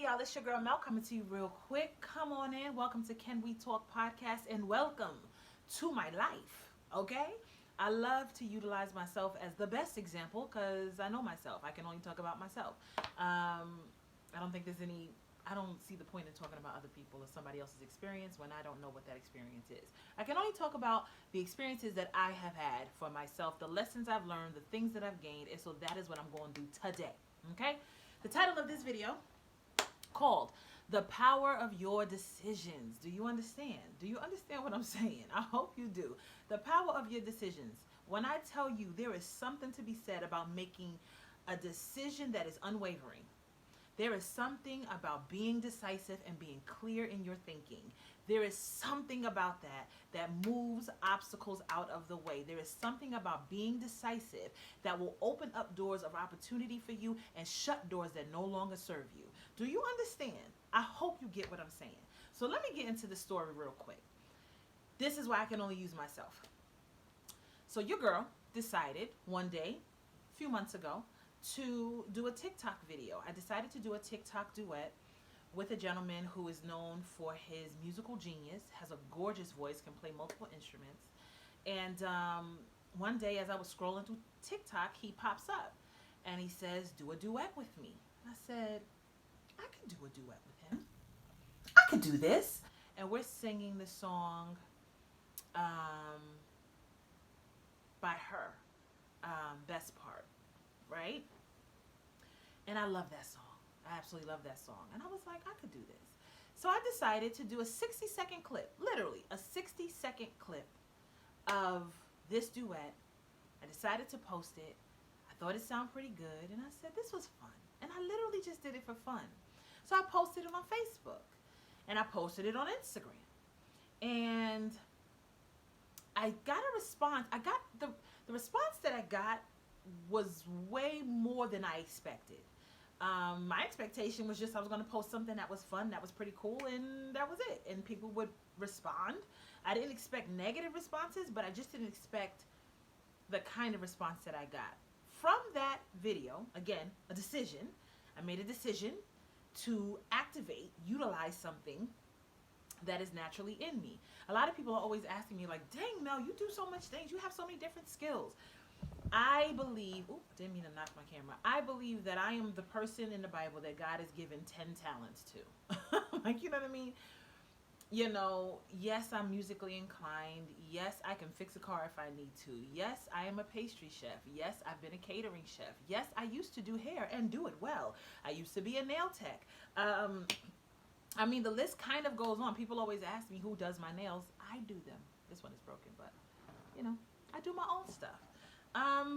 y'all? It's your girl Mel coming to you real quick. Come on in. Welcome to Can We Talk Podcast and welcome to my life. Okay? I love to utilize myself as the best example because I know myself. I can only talk about myself. I don't think there's any, I don't see the point in talking about other people or somebody else's experience when I don't know what that experience is. I can only talk about the experiences that I have had for myself, the lessons I've learned, the things that I've gained, and so that is what I'm going to do today. Okay? The title of this video called The Power of Your Decisions. Do you understand? Do you understand what I'm saying? I hope you do. The power of your decisions. When I tell you there is something to be said about making a decision that is unwavering. There is something about being decisive and being clear in your thinking. There is something about that moves obstacles out of the way. There is something about being decisive that will open up doors of opportunity for you and shut doors that no longer serve you. Do you understand? I hope you get what I'm saying. So let me get into the story real quick. This is why I can only use myself. So your girl decided one day, a few months ago, to do a TikTok video. I decided to do a TikTok duet with a gentleman who is known for his musical genius, has a gorgeous voice, can play multiple instruments. And one day as I was scrolling through TikTok, he pops up and he says, do a duet with me. I said, I can do a duet with him. I could do this. And we're singing the song by her, Best Part, right? And I love that song. I absolutely love that song. And I was like, I could do this. So I decided to do a 60-second clip, literally a 60-second clip of this duet. I decided to post it. I thought it sounded pretty good. And I said, this was fun. And I literally just did it for fun. So I posted it on Facebook. And I posted it on Instagram. And I got a response. I got the response that I got was way more than I expected. My expectation was just I was going to post something that was fun, that was pretty cool, and that was it. And people would respond. I didn't expect negative responses, but I just didn't expect the kind of response that I got. From that video, again, a decision. I made a decision to utilize something that is naturally in me. A lot of people are always asking me like, dang, Mel, you do so much things. You have so many different skills. I believe, didn't mean to knock my camera. I believe that I am the person in the Bible that God has given 10 talents to. Like, you know what I mean? You know, yes, I'm musically inclined. Yes, I can fix a car if I need to. Yes, I am a pastry chef. Yes, I've been a catering chef. Yes, I used to do hair and do it well. I used to be a nail tech. I mean, the list kind of goes on. People always ask me who does my nails. I do them. This one is broken, but, you know, I do my own stuff.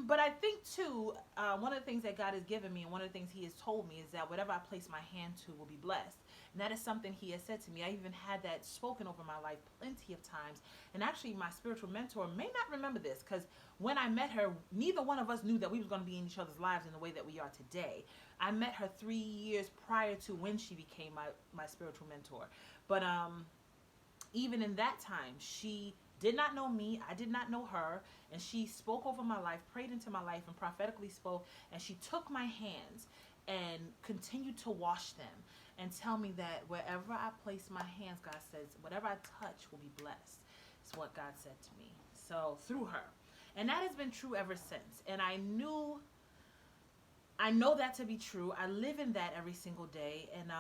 But I think too, one of the things that God has given me and one of the things he has told me is that whatever I place my hand to will be blessed. And that is something he has said to me. I even had that spoken over my life plenty of times. And actually my spiritual mentor may not remember this because when I met her, neither one of us knew that we was going to be in each other's lives in the way that we are today. I met her 3 years prior to when she became my spiritual mentor. But even in that time, she did not know me. I did not know her. And she spoke over my life, prayed into my life, and prophetically spoke. And she took my hands and continued to wash them and tell me that wherever I place my hands, God says, whatever I touch will be blessed. It's what God said to me. So through her. And that has been true ever since. And I know that to be true. I live in that every single day. And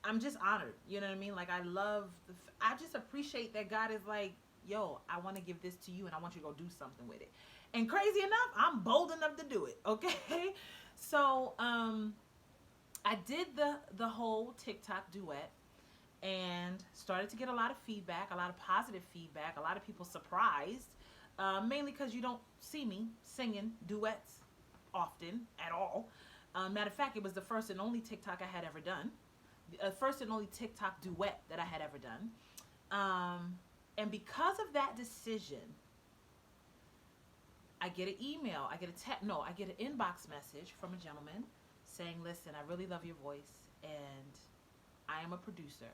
I'm just honored. You know what I mean? Like I just appreciate that God is like, yo, I want to give this to you and I want you to go do something with it. And crazy enough, I'm bold enough to do it, okay? So I did the whole TikTok duet and started to get a lot of feedback, a lot of positive feedback, a lot of people surprised, mainly because you don't see me singing duets often at all. Matter of fact, it was the first and only TikTok I had ever done. The first and only TikTok duet that I had ever done. And because of that decision, I get an email, I get an inbox message from a gentleman saying, listen, I really love your voice and I am a producer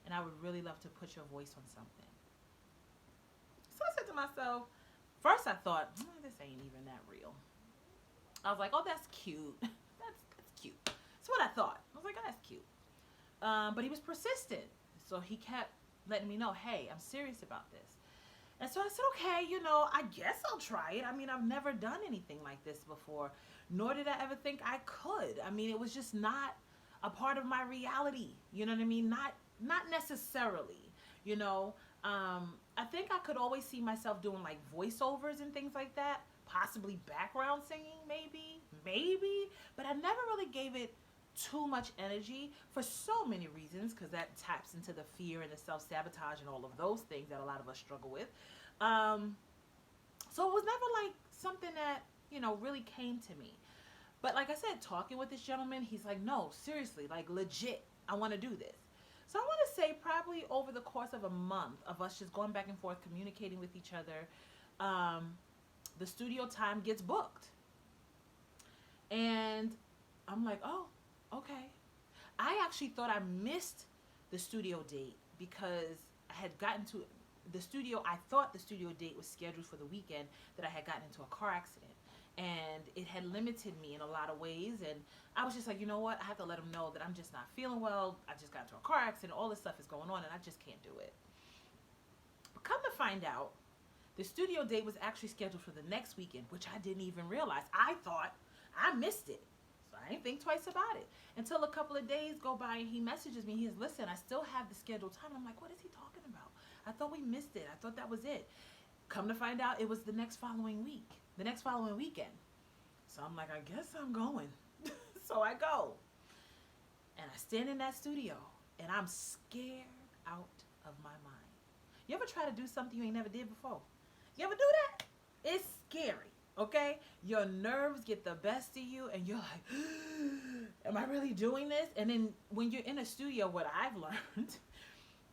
and I would really love to put your voice on something. So I said to myself, first I thought, this ain't even that real. I was like, oh, that's cute. That's cute. That's what I thought. I was like, oh, that's cute. But he was persistent. So he kept letting me know, hey, I'm serious about this. And so I said, okay, I guess I'll try it. I mean, I've never done anything like this before, nor did I ever think I could. I mean, it was just not a part of my reality. You know what I mean? Not necessarily, you know. I think I could always see myself doing like voiceovers and things like that, possibly background singing, maybe, but I never really gave it too much energy for so many reasons, because that taps into the fear and the self-sabotage and all of those things that a lot of us struggle with. So it was never like something that really came to me. But like I said, talking with this gentleman, he's like, no, seriously, like legit, I want to do this. So I want to say probably over the course of a month of us just going back and forth, communicating with each other, the studio time gets booked. And I'm like, oh, okay. I actually thought I missed the studio date because I had gotten to the studio. I thought the studio date was scheduled for the weekend that I had gotten into a car accident. And it had limited me in a lot of ways. And I was just like, you know what? I have to let them know that I'm just not feeling well. I just got into a car accident. All this stuff is going on and I just can't do it. But come to find out, the studio date was actually scheduled for the next weekend, which I didn't even realize. I thought I missed it. So I didn't think twice about it until a couple of days go by and he messages me. He says, listen, I still have the scheduled time. I'm like, what is he talking about? I thought we missed it. I thought that was it. Come to find out, it was the next following weekend. So I'm like, I guess I'm going. So I go. And I stand in that studio and I'm scared out of my mind. You ever try to do something you ain't never did before? You ever do that? It's scary, okay? Your nerves get the best of you and you're like, am I really doing this? And then when you're in a studio, what I've learned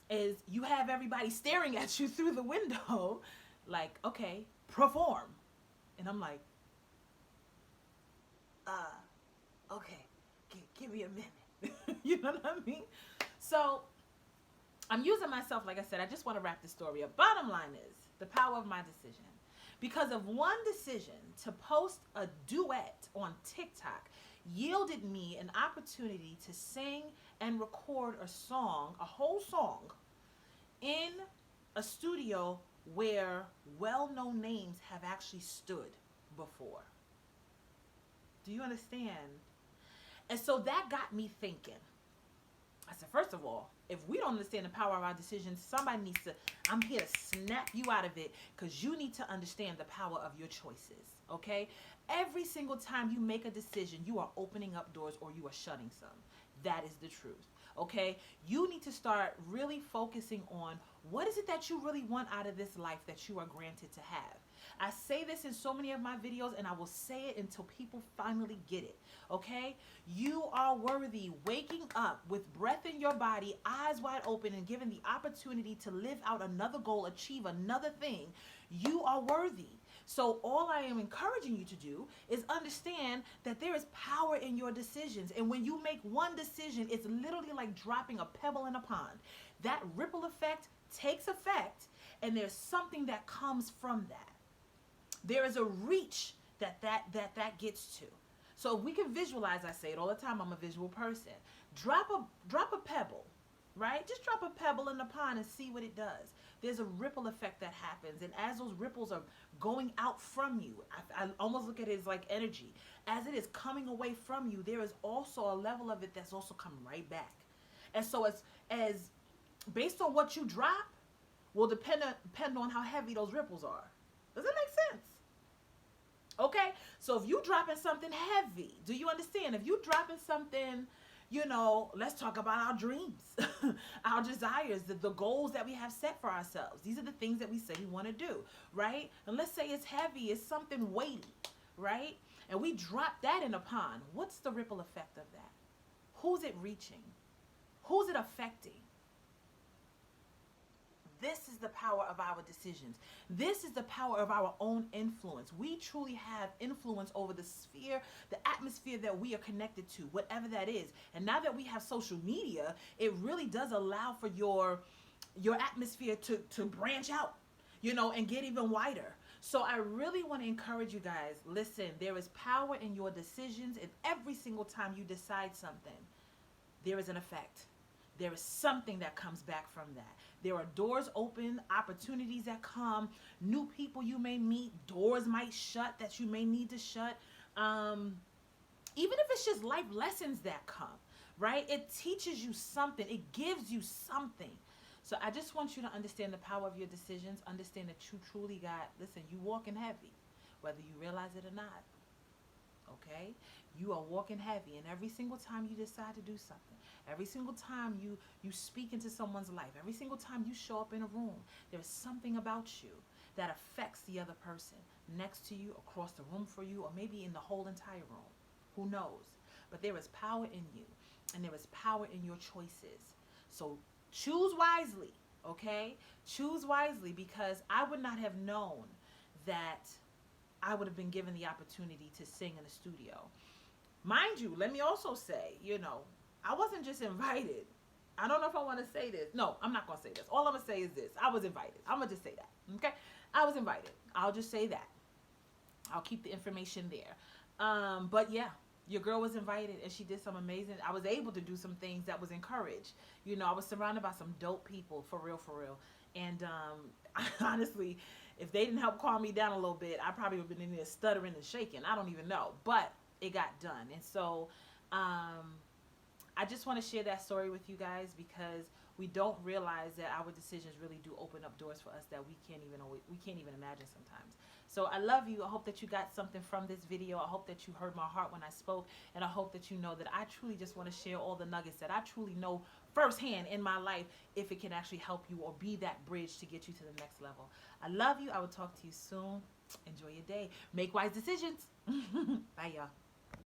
is you have everybody staring at you through the window like, okay, perform. And I'm like, okay, give me a minute. You know what I mean? So I'm using myself, like I said, I just want to wrap this story up. Bottom line is the power of my decision. Because of one decision to post a duet on TikTok yielded me an opportunity to sing and record a song, a whole song, in a studio where well-known names have actually stood before. Do you understand? And so that got me thinking. I said, first of all, if we don't understand the power of our decisions, somebody needs to, I'm here to snap you out of it, because you need to understand the power of your choices, okay? Every single time you make a decision, you are opening up doors or you are shutting some. That is the truth, okay? You need to start really focusing on what is it that you really want out of this life that you are granted to have. I say this in so many of my videos, and I will say it until people finally get it, okay? You are worthy. Waking up with breath in your body, eyes wide open, and given the opportunity to live out another goal, achieve another thing, you are worthy. So all I am encouraging you to do is understand that there is power in your decisions. And when you make one decision, it's literally like dropping a pebble in a pond. That ripple effect takes effect, and there's something that comes from that. There is a reach that gets to. So if we can visualize, I say it all the time, I'm a visual person. Drop a pebble, right? Just drop a pebble in the pond and see what it does. There's a ripple effect that happens. And as those ripples are going out from you, I almost look at it as like energy. As it is coming away from you, there is also a level of it that's also coming right back. And so as based on what you drop will depend on how heavy those ripples are. Does that make sense? Okay, so if you dropping something heavy, do you understand? If you dropping something, let's talk about our dreams, our desires, the goals that we have set for ourselves. These are the things that we say we want to do, right? And let's say it's heavy, it's something weighty, right? And we drop that in a pond. What's the ripple effect of that? Who's it reaching? Who's it affecting? This is the power of our decisions. This is the power of our own influence. We truly have influence over the sphere, the atmosphere that we are connected to, whatever that is. And now that we have social media, it really does allow for your atmosphere to branch out, and get even wider. So I really want to encourage you guys, listen, there is power in your decisions, and every single time you decide something, there is an effect. there is something that comes back from that. There are doors open, opportunities that come, new people you may meet, doors might shut that you may need to shut. Um, Even if it's just life lessons that come, right? It teaches you something, it gives you something. So I just want you to understand the power of your decisions, understand that you truly got, listen, you walking heavy, whether you realize it or not. Okay, you are walking heavy, and every single time you decide to do something, every single time you speak into someone's life, every single time you show up in a room, there's something about you that affects the other person next to you, across the room for you, or maybe in the whole entire room. Who knows? But there is power in you, and there is power in your choices. So choose wisely. Okay, choose wisely, because I would not have known that I would have been given the opportunity to sing in the studio. Mind you, let me also say, I wasn't just invited. I don't know if I want to say this. No, I'm not going to say this. All I'm going to say is this. I was invited. I'm going to just say that. Okay? I was invited. I'll just say that. I'll keep the information there. But yeah, your girl was invited, and she did some amazing. I was able to do some things that was encouraged. I was surrounded by some dope people, for real, for real. And honestly, if they didn't help calm me down a little bit, I probably would have been in there stuttering and shaking. I don't even know. But it got done. And so I just want to share that story with you guys, because we don't realize that our decisions really do open up doors for us that we can't even imagine sometimes. So I love you. I hope that you got something from this video. I hope that you heard my heart when I spoke, and I hope that you know that I truly just want to share all the nuggets that I truly know firsthand in my life, if it can actually help you or be that bridge to get you to the next level. I love you. I will talk to you soon. Enjoy your day. Make wise decisions. Bye, y'all.